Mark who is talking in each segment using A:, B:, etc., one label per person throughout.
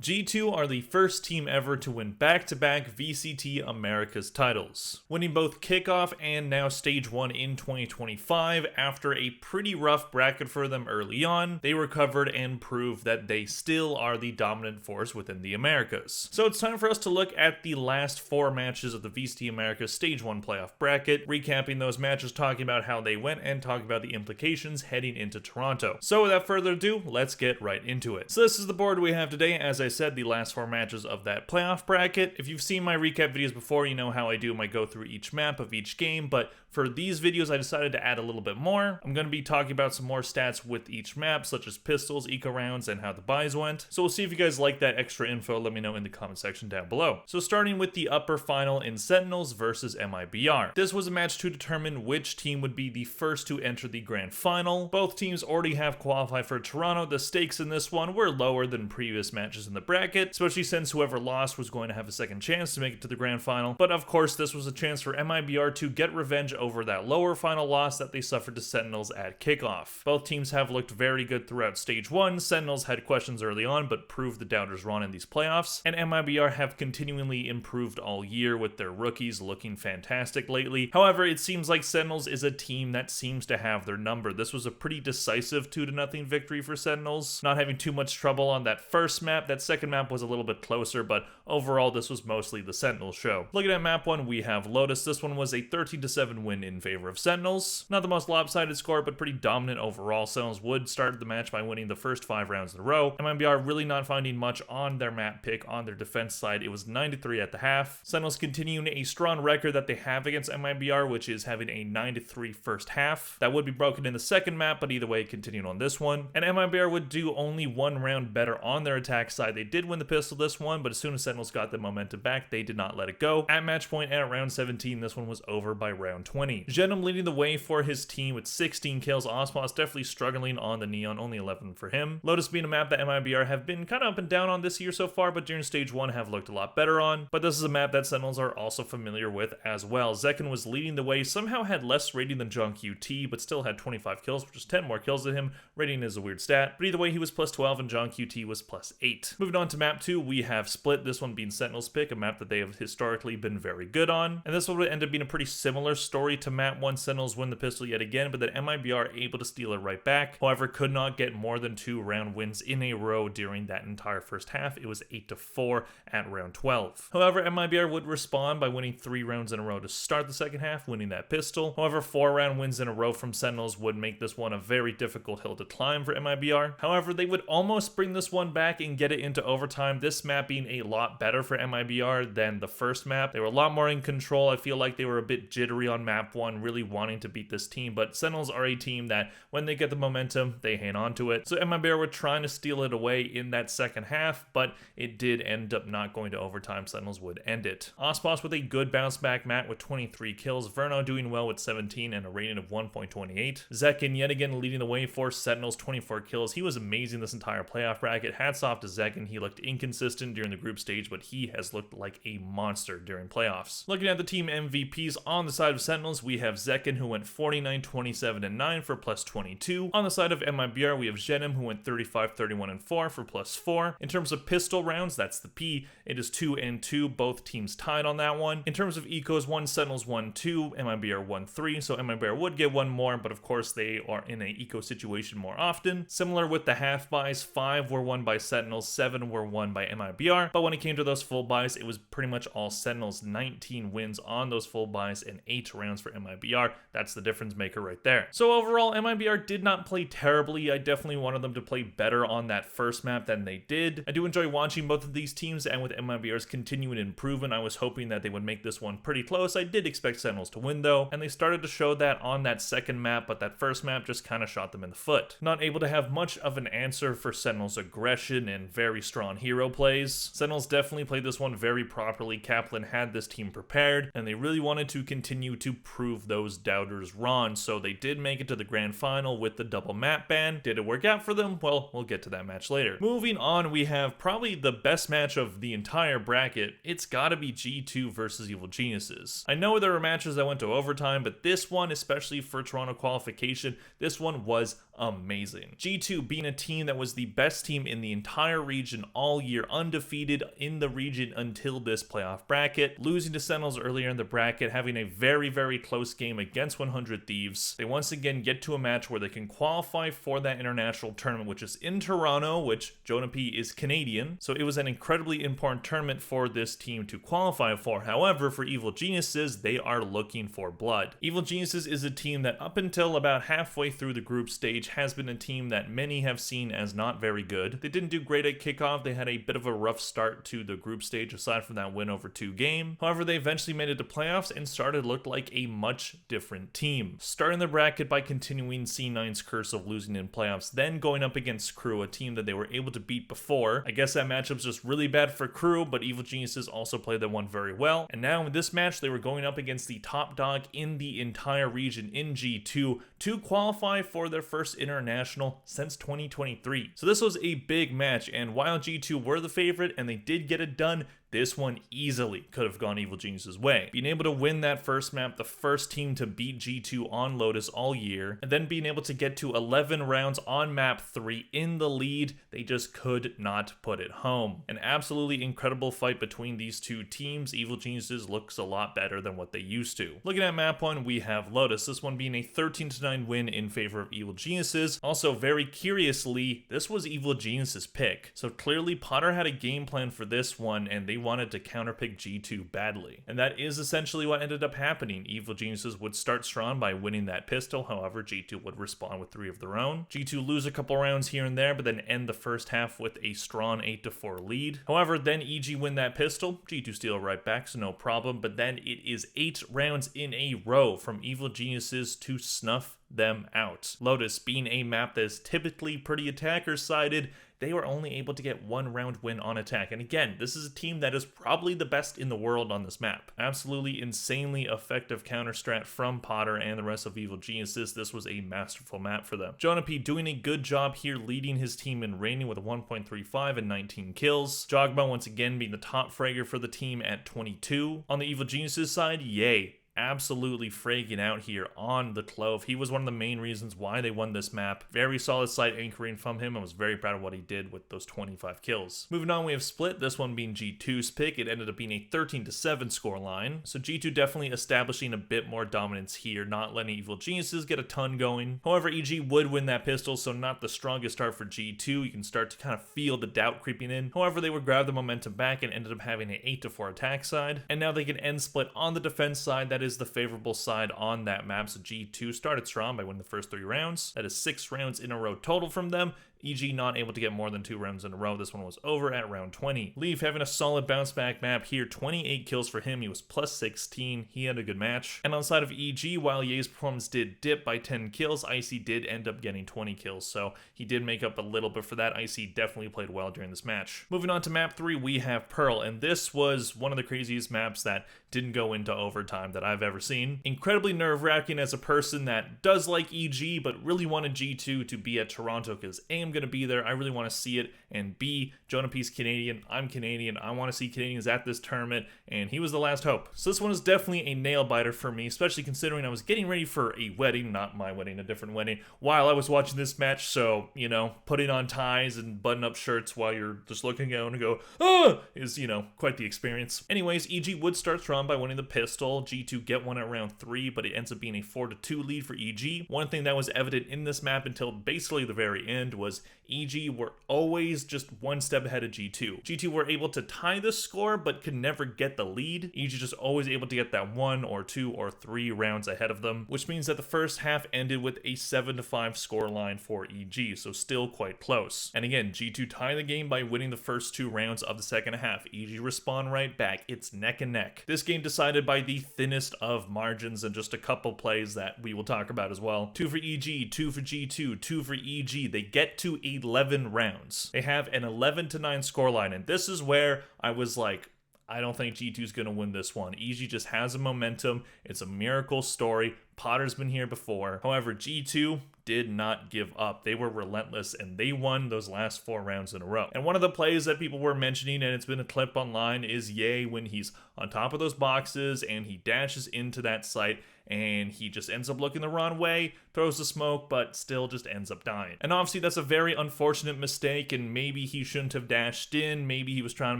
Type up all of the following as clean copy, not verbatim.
A: G2 are the first team ever to win back-to-back VCT Americas titles, winning both Kickoff and now Stage 1 in 2025. After a pretty rough bracket for them early on, they recovered and proved that they still are the dominant force within the Americas. So it's time for us to look at the last 4 matches of the VCT Americas Stage 1 playoff bracket, recapping those matches, talking about how they went, and talking about the implications heading into Toronto. So without further ado, let's get right into it. So this is the board we have today. As I said, the last 4 matches of that playoff bracket. If you've seen my recap videos before, you know how I do my go through each map of each game, but for these videos I decided to add a little bit more. I'm going to be talking about some more stats with each map, such as pistols, eco rounds, and how the buys went. So we'll see if you guys like that extra info. Let me know in the comment section down below. So starting with the upper final in Sentinels versus MIBR. This was a match to determine which team would be the first to enter the grand final. Both teams already have qualified for Toronto. The stakes in this one were lower than previous matches in the bracket, especially since whoever lost was going to have a second chance to make it to the grand final. But of course, this was a chance for MIBR to get revenge over that lower final loss that they suffered to Sentinels at kickoff. Both teams have looked very good throughout Stage 1. Sentinels had questions early on, but proved the doubters wrong in these playoffs, and MIBR have continually improved all year with their rookies looking fantastic lately. However, it seems like Sentinels is a team that seems to have their number. This was a pretty decisive 2-0 victory for Sentinels, not having too much trouble on that first map. That second map was a little bit closer, but overall this was mostly the Sentinels show. Looking at map 1, we have Lotus. This one was a 13-7 win in favor of Sentinels. Not the most lopsided score, but pretty dominant overall. Sentinels would start the match by winning the first 5 rounds in a row. MIBR really not finding much on their map pick on their defense side. It was 9-3 at the half. Sentinels continuing a strong record that they have against MIBR, which is having a 9-3 first half. That would be broken in the second map, but either way, continuing on this one. And MIBR would do only 1 round better on their attack side. They did win the pistol this one, but as soon as Sentinels got the momentum back, they did not let it go. At match point at round 17, this one was over by round 20. Genom leading the way for his team with 16 kills. Osmos definitely struggling on the Neon, only 11 for him. Lotus being a map that MIBR have been kind of up and down on this year so far, but during Stage 1 have looked a lot better on. But this is a map that Sentinels are also familiar with as well. Zekin was leading the way, somehow had less rating than Junk UT, but still had 25 kills, which is 10 more kills than him. Rating is a weird stat, but either way, he was plus 12 and Junk UT was plus 8. Moving on to map 2, we have Split, this one being Sentinels pick, a map that they have historically been very good on. And this one would end up being a pretty similar story to map 1. Sentinels win the pistol yet again, but then MIBR able to steal it right back. However, could not get more than 2 round wins in a row during that entire first half. It was 8-4 at round 12. However, MIBR would respond by winning 3 rounds in a row to start the second half, winning that pistol. However, 4 round wins in a row from Sentinels would make this one a very difficult hill to climb for MIBR. However, they would almost bring this one back and get it into overtime, this map being a lot better for MIBR than the first map. They were a lot more in control. I feel like they were a bit jittery on map 1, really wanting to beat this team, but Sentinels are a team that when they get the momentum, they hang on to it. So MIBR were trying to steal it away in that second half, but it did end up not going to overtime. Sentinels would end it. Ospos with a good bounce back mat with 23 kills. Verno doing well with 17 and a rating of 1.28. Zekin yet again leading the way for Sentinels, 24 kills. He was amazing this entire playoff bracket. Hats off to Zekin. He looked inconsistent during the group stage, but he has looked like a monster during playoffs. Looking at the team MVPs on the side of Sentinels, we have Zekin who went 49, 27, and 9 for plus 22. On the side of MIBR, we have Genom who went 35, 31, and 4 for plus 4. In terms of pistol rounds, that's the P, it is 2 and 2, both teams tied on that one. In terms of ecos, 1 Sentinels 1, 2, MIBR 1, 3, so MIBR would get 1 more, but of course they are in an eco situation more often. Similar with the half buys, 5 were won by Sentinels, 7 were won by MIBR, but when it came to those full buys, it was pretty much all Sentinels, 19 wins on those full buys and 8 rounds for MIBR. That's the difference maker right there. So overall, MIBR did not play terribly. I definitely wanted them to play better on that first map than they did. I do enjoy watching both of these teams, and with MIBR's continuing improvement, I was hoping that they would make this one pretty close. I did expect Sentinels to win though, and they started to show that on that second map, but that first map just kind of shot them in the foot. Not able to have much of an answer for Sentinels' aggression and very strong hero plays. Sentinels definitely played this one very properly. Kaplan had this team prepared, and they really wanted to continue to prove those doubters wrong, so they did make it to the grand final with the double map ban. Did it work out for them? Well, we'll get to that match later. Moving on, we have probably the best match of the entire bracket. It's gotta be G2 versus Evil Geniuses. I know there were matches that went to overtime, but this one, especially for Toronto qualification, this one was amazing. G2 being a team that was the best team in the entire region all year, undefeated in the region until this playoff bracket, losing to Sentinels earlier in the bracket, having a very, very close game against 100 Thieves. They once again get to a match where they can qualify for that international tournament, which is in Toronto, which Jonah P is Canadian, so it was an incredibly important tournament for this team to qualify for. However, for Evil Geniuses, they are looking for blood. Evil Geniuses is a team that up until about halfway through the group stage has been a team that many have seen as not very good. They didn't do great at kickoff. They had a bit of a rough start to the group stage aside from that win over 2 game. However, they eventually made it to playoffs and started looked like a much different team. Starting the bracket by continuing C9's curse of losing in playoffs, then going up against Crew, a team that they were able to beat before. I guess that matchup's just really bad for Crew, but Evil Geniuses also played that one very well. And now in this match, they were going up against the top dog in the entire region in G2 to qualify for their first international since 2023. So this was a big match, and while G2 were the favorite and they did get it done, this one easily could have gone Evil Genius' way. Being able to win that first map, the first team to beat G2 on Lotus all year, and then being able to get to 11 rounds on map 3 in the lead, they just could not put it home. An absolutely incredible fight between these two teams. Evil Geniuses looks a lot better than what they used to. Looking at map 1, we have Lotus, this one being a 13-9 win in favor of Evil Geniuses. Also, very curiously, this was Evil Genius' pick. So clearly Potter had a game plan for this one, and they wanted to counterpick G2 badly. And that is essentially what ended up happening. Evil Geniuses would start strong by winning that pistol, however, G2 would respond with 3 of their own. G2 lose a couple rounds here and there, but then end the first half with a strong 8-4 lead. However, then EG win that pistol, G2 steal right back, so no problem, but then it is 8 rounds in a row from Evil Geniuses to snuff them out. Lotus being a map that is typically pretty attacker-sided, they were only able to get 1 round win on attack. And again, this is a team that is probably the best in the world on this map. Absolutely insanely effective counter strat from Potter and the rest of Evil Geniuses. This was a masterful map for them. Jonah P doing a good job here, leading his team in reigning with a 1.35 and 19 kills. Jogba once again being the top fragger for the team at 22. On the Evil Geniuses side, yay. Absolutely fragging out here on the Clove. He was one of the main reasons why they won this map. Very solid side anchoring from him. I was very proud of what he did with those 25 kills. Moving on, we have Split, this one being G2's pick. It ended up being a 13-7 scoreline. So G2 definitely establishing a bit more dominance here, not letting Evil Geniuses get a ton going. However, EG would win that pistol, so not the strongest start for G2. You can start to kind of feel the doubt creeping in. However, they would grab the momentum back and ended up having an 8-4 attack side. And now they can end Split on the defense side. That is the favorable side on that map. So G2 started strong by winning the first 3 rounds. That is 6 rounds in a row total from them. EG not able to get more than 2 rounds in a row. This one was over at round 20. Leaf having a solid bounce back map here. 28 kills for him. He was plus 16. He had a good match. And on the side of EG, while Ye's performance did dip by 10 kills, Icy did end up getting 20 kills. So he did make up a little bit for that. Icy definitely played well during this match. Moving on to map 3, we have Pearl. And this was one of the craziest maps that didn't go into overtime that I've ever seen. Incredibly nerve-wracking as a person that does like EG, but really wanted G2 to be at Toronto because A, I'm going to be there. I really want to see it. And B, Jonah P's Canadian. I'm Canadian. I want to see Canadians at this tournament. And he was the last hope. So this one is definitely a nail-biter for me, especially considering I was getting ready for a wedding, not my wedding, a different wedding, while I was watching this match. So, you know, putting on ties and button-up shirts while you're just looking out and go, ah, is, you know, quite the experience. Anyways, EG would start strong by winning the pistol. G2 get one at round 3, but it ends up being a 4-2 lead for EG. One thing that was evident in this map until basically the very end was EG were always just one step ahead of G2. G2 were able to tie the score, but could never get the lead. EG just always able to get that 1 or 2 or 3 rounds ahead of them, which means that the first half ended with a 7-5 score line for EG, so still quite close. And again, G2 tie the game by winning the first 2 rounds of the second half. EG respond right back. It's neck and neck. This game decided by the thinnest of margins and just a couple plays that we will talk about as well. 2 for EG, 2 for G2, 2 for EG. They get to 11 rounds. They have an 11-9 scoreline, and this is where I was like, I don't think G2's going to win this one. EG just has a momentum. It's a miracle story. Potter's been here before. However, G2 did not give up. They were relentless and they won those last 4 rounds in a row. And one of the plays that people were mentioning, and it's been a clip online, is Ye when he's on top of those boxes and he dashes into that site and he just ends up looking the wrong way, throws the smoke, but still just ends up dying. And obviously that's a very unfortunate mistake, and maybe he shouldn't have dashed in. Maybe he was trying to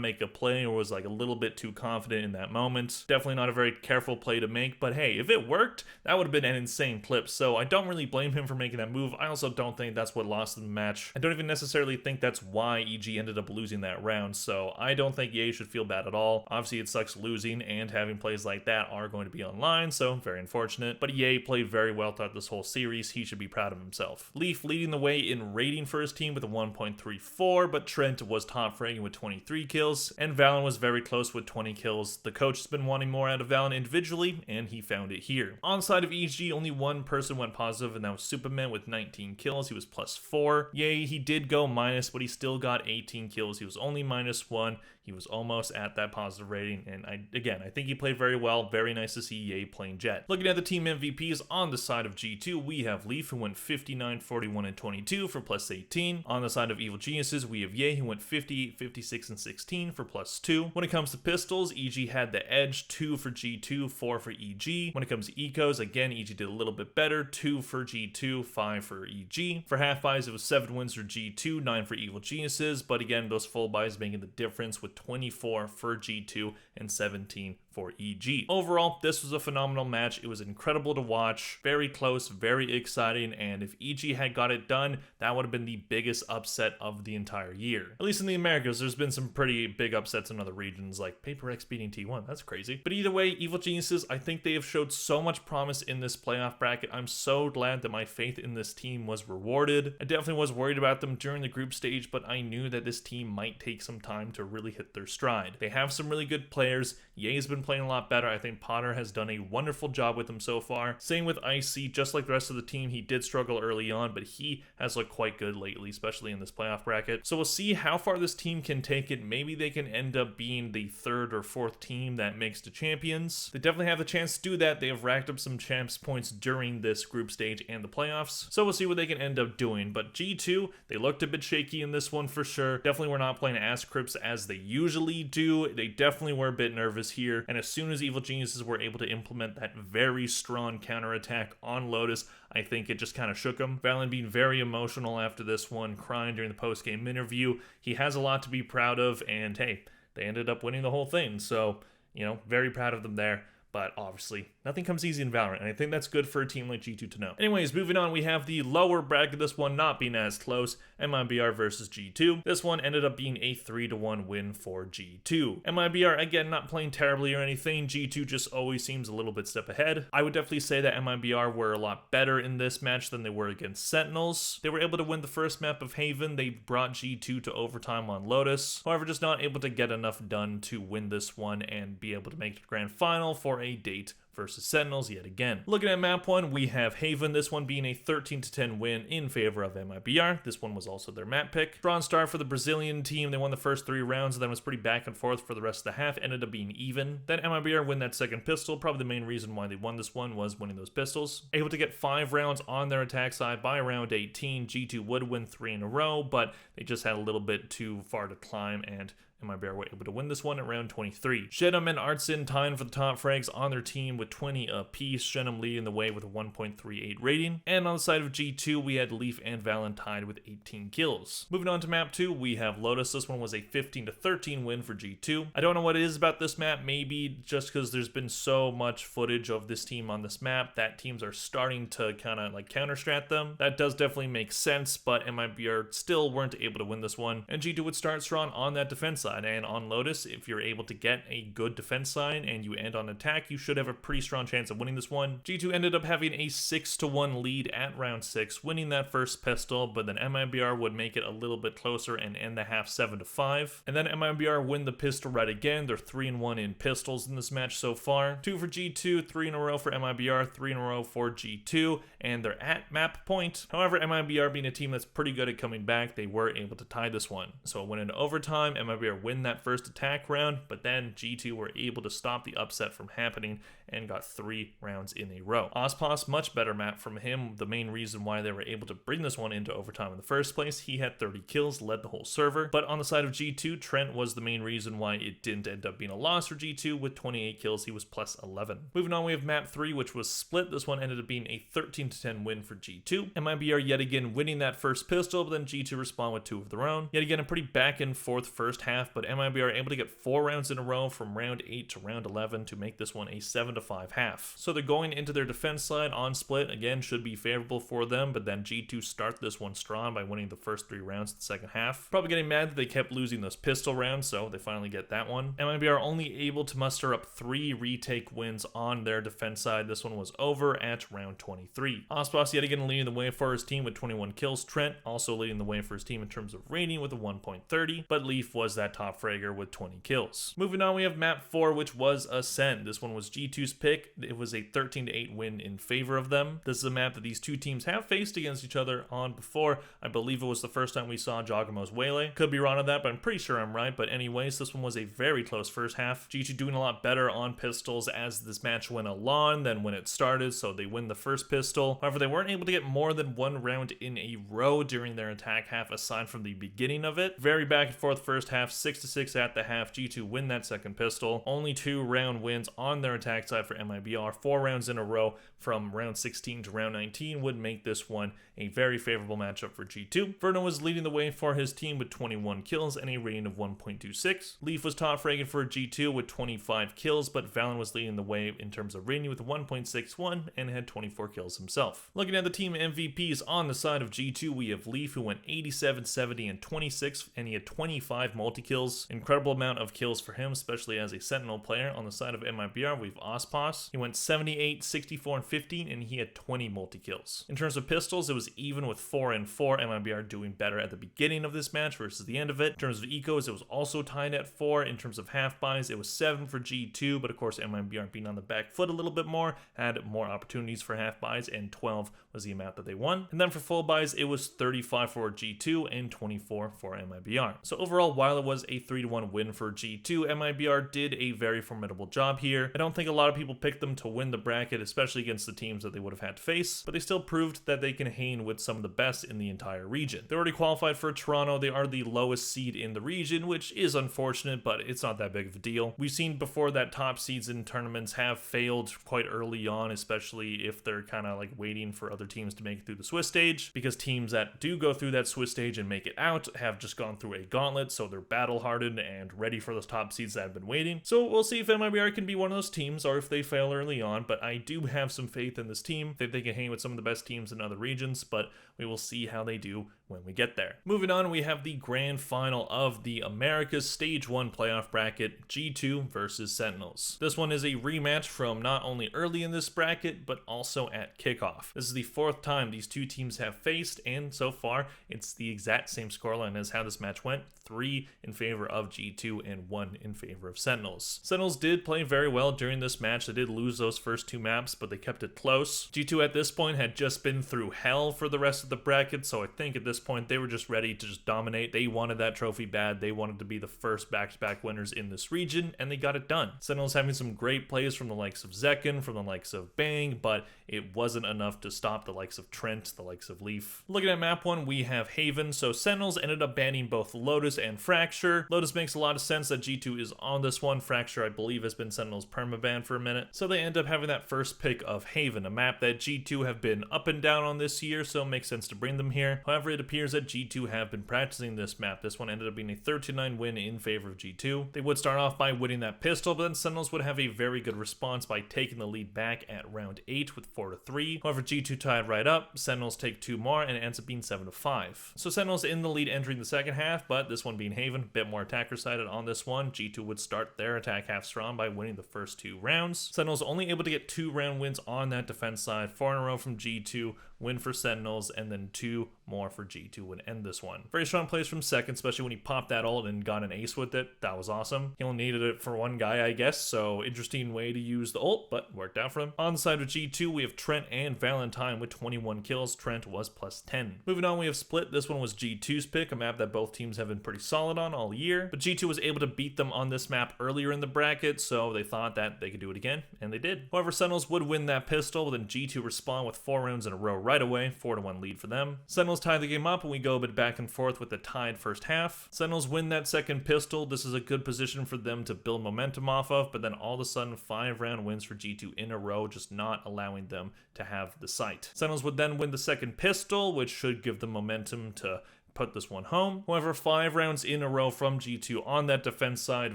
A: make a play or was like a little bit too confident in that moment. Definitely not a very careful play to make, but hey, if it worked, that would have been an insane clip. So I don't really blame him for making that move. I also don't think that's what lost the match. I don't even necessarily think that's why EG ended up losing that round. So I don't think Ye should feel bad at all. Obviously it sucks losing, and having plays like that are going to be online, so very unfortunate. But Ye played very well throughout this whole series. He should be proud of himself. Leaf leading the way in rating for his team with a 1.34, but Trent was top rating with 23 kills, and Valen was very close with 20 kills. The coach has been wanting more out of Valen individually, and he found it here. On the side of EG, only one person went positive, and that was Superman with 19 kills. He was +4. Ye, he did go minus, but he still got 18 kills. He was only -1. He was almost at that positive rating, and I think he played very well. Very nice to see Ye playing Jet. Looking at the team MVPs on the side of G2, we have Leaf, who went 59, 41, and 22 for +18. On the side of Evil Geniuses, we have Ye, who went 58, 56, and 16 for +2. When it comes to pistols, EG had the edge, 2 for G2, 4 for EG. When it comes to ecos, again, EG did a little bit better, 2 for G2, 5 for EG. For half buys, it was 7 wins for G2, 9 for Evil Geniuses, but again, those full buys making the difference with 24 for G2 and 17 for EG. Overall, this was a phenomenal match. It was incredible to watch, very close, very exciting, and if EG had got it done, that would have been the biggest upset of the entire year. At least in the Americas, there's been some pretty big upsets in other regions, like Paper X beating T1, that's crazy. But either way, Evil Geniuses, I think they have showed so much promise in this playoff bracket. I'm so glad that my faith in this team was rewarded. I definitely was worried about them during the group stage, but I knew that this team might take some time to really hit their stride. They have some really good players. Ye's been playing a lot better. I think Potter has done a wonderful job with him so far. Same with Icy, just like the rest of the team, he did struggle early on, but he has looked quite good lately, especially in this playoff bracket. So we'll see how far this team can take it. Maybe they can end up being the 3rd or 4th team that makes the champions. They definitely have the chance to do that. They have racked up some champs points during this group stage and the playoffs. So we'll see what they can end up doing. But G2, they looked a bit shaky in this one for sure. Definitely were not playing as crisp as they usually do. They definitely were a bit nervous here. And as soon as Evil Geniuses were able to implement that very strong counterattack on Lotus, I think it just kind of shook him. Valen being very emotional after this one, crying during the post-game interview. He has a lot to be proud of, and hey, they ended up winning the whole thing. So, you know, very proud of them there. But obviously, nothing comes easy in Valorant, and I think that's good for a team like G2 to know. Anyways, moving on, we have the lower bracket, this one not being as close, MIBR versus G2. This one ended up being a 3-1 win for G2. MIBR, again, not playing terribly or anything. G2 just always seems a little bit step ahead. I would definitely say that MIBR were a lot better in this match than they were against Sentinels. They were able to win the first map of Haven. They brought G2 to overtime on Lotus. However, just not able to get enough done to win this one and be able to make the grand final for a date versus Sentinels yet again. Looking at map 1, we have Haven, this one being a 13-10 win in favor of MIBR. This one was also their map pick. Bronze star for the Brazilian team. They won the first 3 rounds and then was pretty back and forth for the rest of the half. Ended up being even. Then MIBR win that second pistol. Probably the main reason why they won this one was winning those pistols. Able to get 5 rounds on their attack side by round 18. G2 would win 3 in a row, but they just had a little bit too far to climb, and MIBR were able to win this one at round 23. Shenum and Artsin tying for the top frags on their team with 20 apiece. Shenum leading the way with a 1.38 rating. And on the side of G2, we had Leaf and Valen tied with 18 kills. Moving on to map 2, we have Lotus. This one was a 15-13 win for G2. I don't know what it is about this map. Maybe just because there's been so much footage of this team on this map that teams are starting to kind of like counter-strat them. That does definitely make sense, but MIBR still weren't able to win this one. And G2 would start strong on that defense side. And on Lotus, if you're able to get a good defense sign and you end on attack, you should have a pretty strong chance of winning this one. G2 ended up having a 6-1 lead at round 6, winning that first pistol, but then MIBR would make it a little bit closer and end the half 7-5. And then MIBR win the pistol right again. They're 3-1 in pistols in this match so far. 2 for G2, 3 in a row for MIBR, 3 in a row for G2, and they're at map point. However, MIBR being a team that's pretty good at coming back, they were able to tie this one. So it went into overtime. MIBR win that first attack round, but then G2 were able to stop the upset from happening and got 3 rounds in a row. Ospos, much better map from him. The main reason why they were able to bring this one into overtime in the first place, he had 30 kills, led the whole server. But on the side of G2, Trent was the main reason why it didn't end up being a loss for G2 with 28 kills. He was plus 11. Moving on, we have map 3, which was split. This one ended up being a 13-10 win for G2. MIBR yet again winning that first pistol, but then G2 respond with 2 of their own. Yet again, a pretty back and forth first half, but MIBR able to get 4 rounds in a row from round 8 to round 11 to make this one a 7-5 half. So they're going into their defense side on split. Again, should be favorable for them, but then G2 start this one strong by winning the first 3 rounds in the second half. Probably getting mad that they kept losing those pistol rounds, so they finally get that one. MIBR only able to muster up 3 retake wins on their defense side. This one was over at round 23. Ospos yet again leading the way for his team with 21 kills. Trent also leading the way for his team in terms of rating with a 1.30, but Leaf was that top fragger with 20 kills. Moving on, we have map 4, which was Ascent. This one was G2's pick. It was a 13-8 win in favor of them. This is a map that these two teams have faced against each other on before. I believe it was the first time we saw Jagamo's Waylay. Could be wrong on that, but I'm pretty sure I'm right. But anyways, this one was a very close first half. G2 doing a lot better on pistols as this match went along than when it started, so they win the first pistol. However, they weren't able to get more than 1 round in a row during their attack half aside from the beginning of it. Very back and forth first half, 6-6 at the half. G2 win that second pistol. Only 2 round wins on their attack side for MIBR. 4 rounds in a row from round 16 to round 19 would make this one a very favorable matchup for G2. Verno was leading the way for his team with 21 kills and a rating of 1.26. Leaf was top fragging for G2 with 25 kills, but Valen was leading the way in terms of rating with 1.61 and had 24 kills himself. Looking at the team MVPs on the side of G2, we have Leaf, who went 87, 70, and 26, and he had 25 multi-kills. Incredible amount of kills for him, especially as a Sentinel player. On the side of MIBR, we have Ospos. He went 78, 64, and 15, and he had 20 multi-kills. In terms of pistols, it was even with 4 and 4, MIBR doing better at the beginning of this match versus the end of it. In terms of ecos, it was also tied at 4. In terms of half buys, it was 7 for G2, but of course MIBR being on the back foot a little bit more, had more opportunities for half buys, and 12 was the amount that they won. And then for full buys, it was 35 for G2 and 24 for MIBR. So overall, while it was a 3-1 win for G2, MIBR did a very formidable job here. I don't think a lot of people picked them to win the bracket, especially against the teams that they would have had to face, but they still proved that they can hang with some of the best in the entire region. They already qualified for Toronto. They are the lowest seed in the region, which is unfortunate, but it's not that big of a deal. We've seen before that top seeds in tournaments have failed quite early on, especially if they're kind of like waiting for other teams to make it through the Swiss stage, because teams that do go through that Swiss stage and make it out have just gone through a gauntlet, so they're battle hardened and ready for those top seeds that have been waiting. So we'll see if MIBR can be one of those teams or if they fail early on, but I do have some faith in this team that they can hang with some of the best teams in other regions, but we will see how they do when we get there. Moving on, we have the grand final of the Americas Stage 1 playoff bracket, G2 versus Sentinels. This one is a rematch from not only early in this bracket, but also at kickoff. This is the 4th time these two teams have faced, and so far, it's the exact same scoreline as how this match went. 3 in favor of G2 and 1 in favor of Sentinels. Sentinels did play very well during this match. They did lose those first 2 maps, but they kept it close. G2 at this point had just been through hell for the rest of the bracket, so I think at this point they were just ready to just dominate. They wanted that trophy bad. They wanted to be the first back-to-back winners in this region, and they got it done. Sentinels having some great plays from the likes of Zekken, from the likes of Bang, but it wasn't enough to stop the likes of Trent, the likes of Leaf. Looking at map 1, we have Haven. So Sentinels ended up banning both Lotus and Fracture. Lotus makes a lot of sense that G2 is on this one. Fracture, I believe, has been Sentinels permaban for a minute. So they end up having that first pick of Haven, a map that G2 have been up and down on this year, so it makes sense to bring them here. However, it appears that G2 have been practicing this map. This one ended up being a 13-9 win in favor of G2. They would start off by winning that pistol, but then Sentinels would have a very good response by taking the lead back at round 8 with 4-3. However, G2 tied right up. Sentinels take 2 more, and it ends up being 7-5. So Sentinels in the lead entering the second half, but this one being Haven, a bit more attacker sided on this one. G2 would start their attack half strong by winning the first 2 rounds. Sentinels only able to get 2 round wins on that defense side, 4 in a row from G2, win for Sentinels, and then 2 more for G2 would end this one. Very strong plays from second, especially when he popped that ult and got an ace with it. That was awesome. He only needed it for one guy, I guess, so interesting way to use the ult, but worked out for him. On the side of G2, we have Trent and Valentine with 21 kills. Trent was plus 10. Moving on, we have Split. This one was G2's pick, a map that both teams have been pretty solid on all year, but G2 was able to beat them on this map earlier in the bracket, so they thought that they could do it again, and they did. However, Sentinels would win that pistol, then G2 respond with 4 rounds in a row right away, 4-1 lead for them. Sentinels tie the game up, and we go a bit back and forth with the tied first half. Sentinels win that second pistol. This is a good position for them to build momentum off of, but then all of a sudden 5-round wins for G2 in a row, just not allowing them to have the site. Sentinels would then win the second pistol, which should give them momentum to put this one home. However, 5 rounds in a row from G2 on that defense side,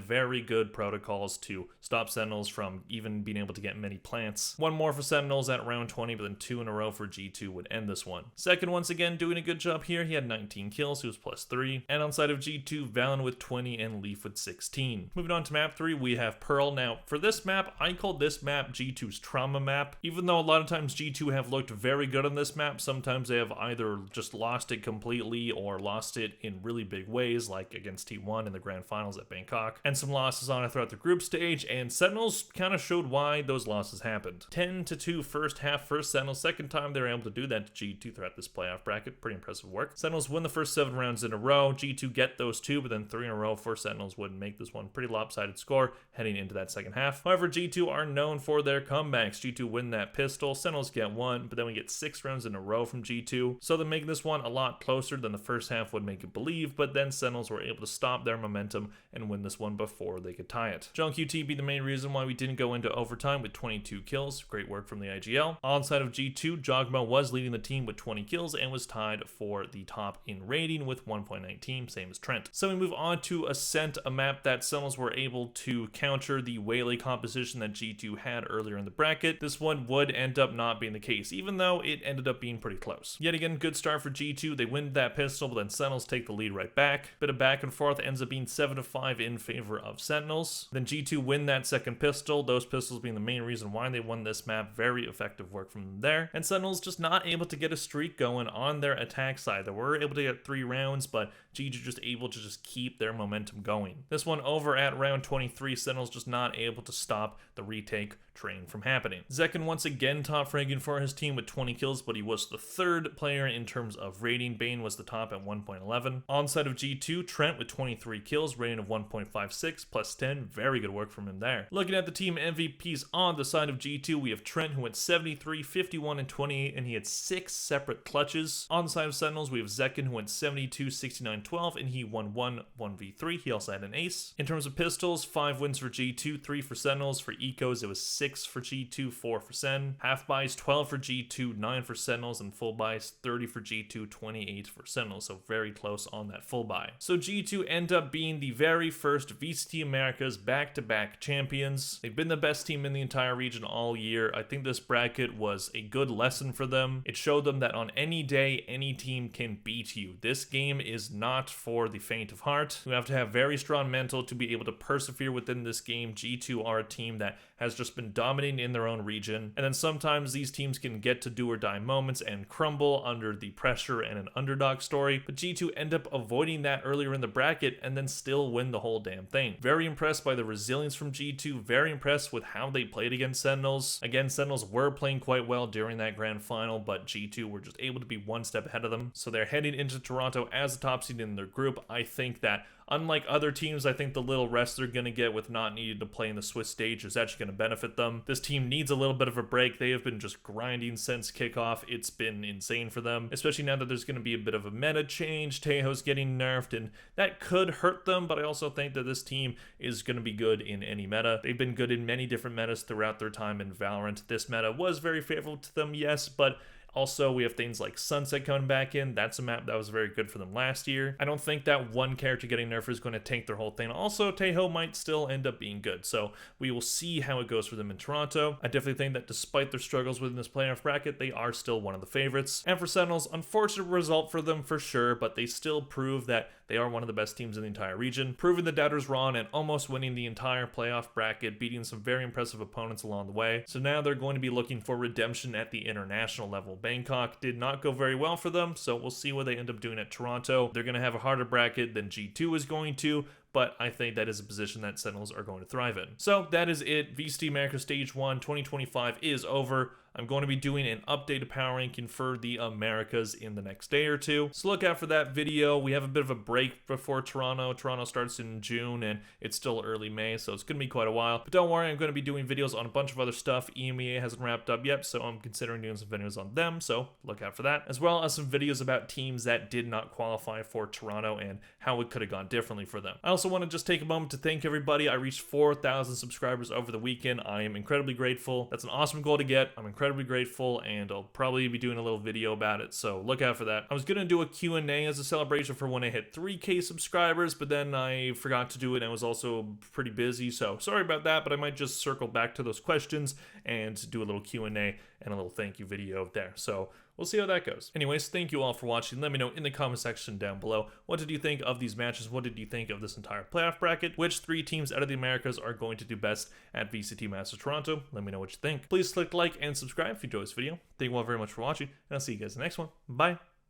A: very good protocols to stop Sentinels from even being able to get many plants. One more for Sentinels at round 20, but then 2 in a row for G2 would end this one. Second, once again, doing a good job here. He had 19 kills, he was plus 3. And on side of G2, Valen with 20 and Leaf with 16. Moving on to map 3, we have Pearl. Now, for this map, I called this map G2's trauma map. Even though a lot of times G2 have looked very good on this map, sometimes they have either just lost it completely or lost it in really big ways, like against T1 in the grand finals at Bangkok, and some losses on it throughout the group stage, and Sentinels kind of showed why those losses happened. 10-2 first half for Sentinels. Second time they were able to do that to G2 throughout this playoff bracket. Pretty impressive work. Sentinels win the first 7 rounds in a row. G2 get those 2, but then 3 in a row for Sentinels would make this one pretty lopsided score heading into that second half. However, G2 are known for their comebacks. G2 win that pistol. Sentinels get 1, but then we get 6 rounds in a row from G2, so they make this one a lot closer than the first half would make it believe, but then Sentinels were able to stop their momentum and win this one before they could tie it. John QT be the main reason why we didn't go into overtime with 22 kills. Great work from the IGL. On side of G2, Jogma was leading the team with 20 kills and was tied for the top in rating with 1.19, same as Trent. So we move on to Ascent, a map that Sentinels were able to counter the Waylay composition that G2 had earlier in the bracket. This one would end up not being the case, even though it ended up being pretty close. Yet again, good start for G2. They win that pistol, but then Sentinels take the lead right back. Bit of back and forth, ends up being 7-5 in favor of Sentinels. Then G2 win that second pistol, those pistols being the main reason why they won this map. Very effective work from them there. And Sentinels just not able to get a streak going on their attack side. They were able to get 3 rounds, but G2 just able to just keep their momentum going. This one over at round 23, Sentinels just not able to stop the retake train from happening. Zekin once again top ranking for his team with 20 kills, but he was the 3rd player in terms of rating. Bane was the top at 1.11. On side of G2, Trent with 23 kills, rating of 1.56 plus 10. Very good work from him there. Looking at the team MVPs on the side of G2, we have Trent who went 73, 51, and 28, and he had 6 separate clutches. On the side of Sentinels, we have Zekin who went 72, 69, 12, and he won 1v3. He also had an ace. In terms of pistols, 5 wins for G2, 3 for Sentinels. For ecos, it was 6 for G2, 4 for Sen. Half buys, 12 for G2, 9 for Sentinels, and full buys, 30 for G2, 28 for Sentinels, so very close on that full buy. So G2 end up being the very first VCT Americas back-to-back champions. They've been the best team in the entire region all year. I think this bracket was a good lesson for them. It showed them that on any day, any team can beat you. This game is not for the faint of heart. You have to have very strong mental to be able to persevere within this game. G2 are a team that has just been dominating in their own region, and then sometimes these teams can get to do or die moments and crumble under the pressure and an underdog story, but G2 end up avoiding that earlier in the bracket and then still win the whole damn thing. Very impressed by the resilience from G2, very impressed with how they played against Sentinels. Again, Sentinels were playing quite well during that grand final, but G2 were just able to be one step ahead of them, so they're heading into Toronto as the top seed in their group. I think that unlike other teams, I think the little rest they're going to get with not needing to play in the Swiss stage is actually going to benefit them. This team needs a little bit of a break. They have been just grinding since kickoff. It's been insane for them, especially now that there's going to be a bit of a meta change. Taeho's getting nerfed, and that could hurt them, but I also think that this team is going to be good in any meta. They've been good in many different metas throughout their time in Valorant. This meta was very favorable to them, yes, but also, we have things like Sunset coming back in. That's a map that was very good for them last year. I don't think that one character getting nerfed is going to tank their whole thing. Also, Taeho might still end up being good, so we will see how it goes for them in Toronto. I definitely think that despite their struggles within this playoff bracket, they are still one of the favorites. And for Sentinels, unfortunate result for them for sure, but they still prove that they are one of the best teams in the entire region, proving the doubters wrong and almost winning the entire playoff bracket, beating some very impressive opponents along the way. So now they're going to be looking for redemption at the international level. Bangkok did not go very well for them, so we'll see what they end up doing at Toronto. They're going to have a harder bracket than G2 is going to, but I think that is a position that Sentinels are going to thrive in. So that is it. VCT Americas Stage 1 2025 is over. I'm going to be doing an updated power ranking for the Americas in the next day or two. So look out for that video. We have a bit of a break before Toronto. Toronto starts in June and it's still early May, so it's going to be quite a while. But don't worry, I'm going to be doing videos on a bunch of other stuff. EMEA hasn't wrapped up yet, so I'm considering doing some videos on them, so look out for that. As well as some videos about teams that did not qualify for Toronto and how it could have gone differently for them. I also want to just take a moment to thank everybody. I reached 4,000 subscribers over the weekend. I am incredibly grateful. That's an awesome goal to get. I'm incredibly grateful, and I'll probably be doing a little video about it, so look out for that. I was gonna do a Q&A as a celebration for when I hit 3K subscribers, but then I forgot to do it and I was also pretty busy, so sorry about that, but I might just circle back to those questions and do a little Q&A and a little thank you video there. So we'll see how that goes. Anyways, thank you all for watching. Let me know in the comment section down below, what did you think of these matches? What did you think of this entire playoff bracket? Which 3 teams out of the Americas are going to do best at VCT Masters Toronto? Let me know what you think. Please click like and subscribe if you enjoyed this video. Thank you all very much for watching, and I'll see you guys in the next one. Bye.